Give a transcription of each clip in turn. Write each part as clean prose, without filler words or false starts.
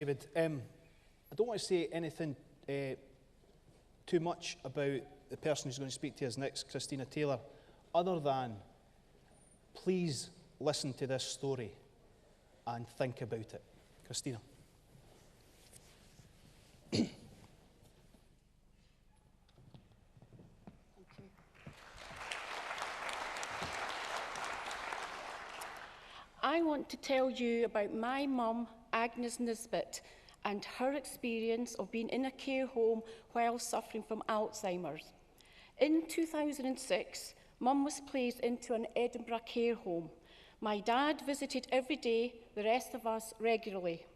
David, I don't want to say anything too much about the person who's going to speak to us next, Christina Taylor, other than please listen to this story and think about it. Christina. I want to tell you about my mum, Agnes Nisbet, and her experience of being in a care home while suffering from Alzheimer's. In 2006, Mum was placed into an Edinburgh care home. My dad visited every day, the rest of us regularly.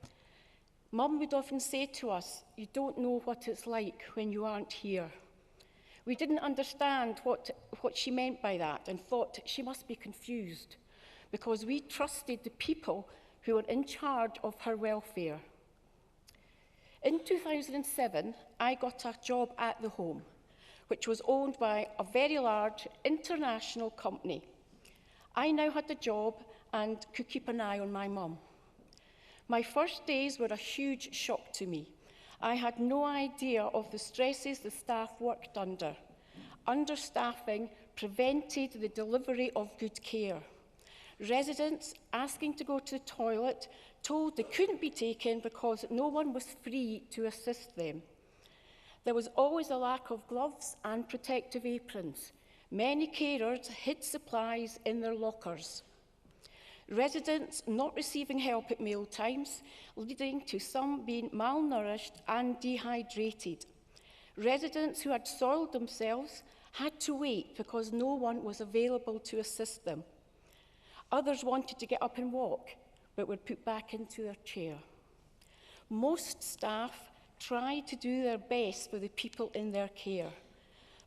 Mum would often say to us, "You don't know what it's like when you aren't here." We didn't understand what she meant by that and thought she must be confused, because we trusted the people who were in charge of her welfare. In 2007, I got a job at the home, which was owned by a very large international company. I now had a job and could keep an eye on my mum. My first days were a huge shock to me. I had no idea of the stresses the staff worked under. Understaffing prevented the delivery of good care. Residents asking to go to the toilet told they couldn't be taken because no one was free to assist them. There was always a lack of gloves and protective aprons. Many carers hid supplies in their lockers. Residents not receiving help at meal times, leading to some being malnourished and dehydrated. Residents who had soiled themselves had to wait because no one was available to assist them. Others wanted to get up and walk, but were put back into their chair. Most staff try to do their best for the people in their care.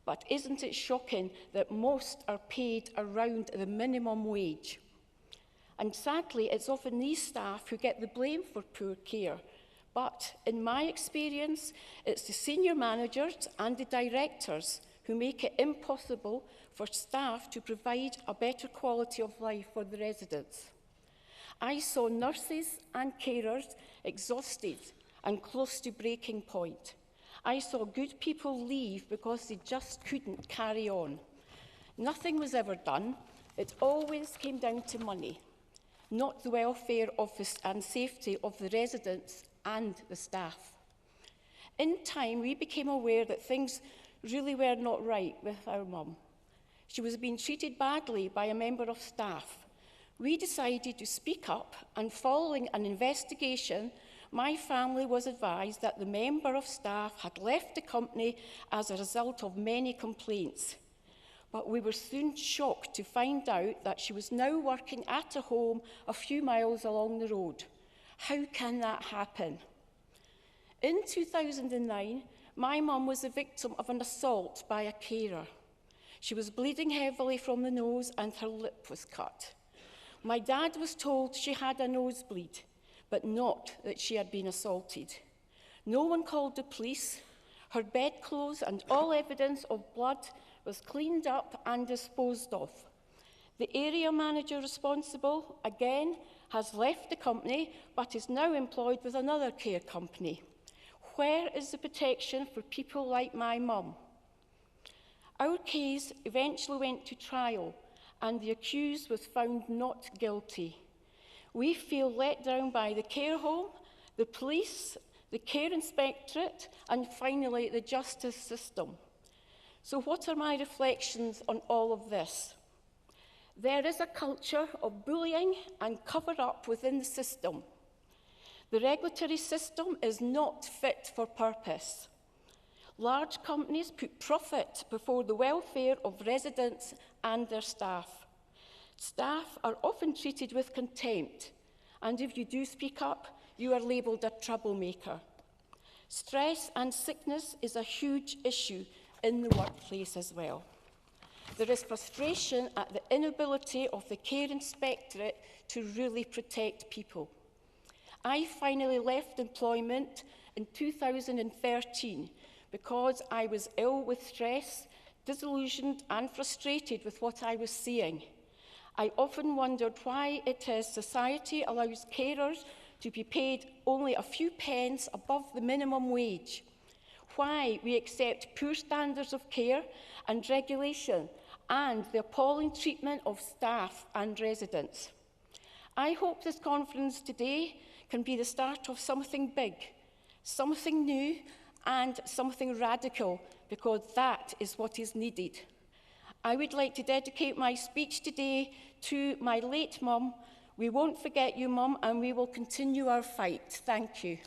But isn't it shocking that most are paid around the minimum wage? And sadly, it's often these staff who get the blame for poor care. But in my experience, it's the senior managers and the directors who make it impossible for staff to provide a better quality of life for the residents. I saw nurses and carers exhausted and close to breaking point. I saw good people leave because they just couldn't carry on. Nothing was ever done. It always came down to money, not the welfare of and safety of the residents and the staff. In time, we became aware that things really were not right with our mum. She was being treated badly by a member of staff. We decided to speak up, and following an investigation, my family was advised that the member of staff had left the company as a result of many complaints. But we were soon shocked to find out that she was now working at a home a few miles along the road. How can that happen? In 2009, my mum was the victim of an assault by a carer. She was bleeding heavily from the nose and her lip was cut. My dad was told she had a nosebleed, but not that she had been assaulted. No one called the police. Her bedclothes and all evidence of blood was cleaned up and disposed of. The area manager responsible, again, has left the company, but is now employed with another care company. Where is the protection for people like my mum? Our case eventually went to trial, and the accused was found not guilty. We feel let down by the care home, the police, the care inspectorate, and finally the justice system. So what are my reflections on all of this? There is a culture of bullying and cover-up within the system. The regulatory system is not fit for purpose. Large companies put profit before the welfare of residents and their staff. Staff are often treated with contempt, and if you do speak up, you are labelled a troublemaker. Stress and sickness is a huge issue in the workplace as well. There is frustration at the inability of the care inspectorate to really protect people. I finally left employment in 2013 because I was ill with stress, disillusioned and frustrated with what I was seeing. I often wondered why it is society allows carers to be paid only a few pence above the minimum wage, why we accept poor standards of care and regulation, and the appalling treatment of staff and residents. I hope this conference today can be the start of something big, something new, and something radical, because that is what is needed. I would like to dedicate my speech today to my late mum. We won't forget you, Mum, and we will continue our fight. Thank you.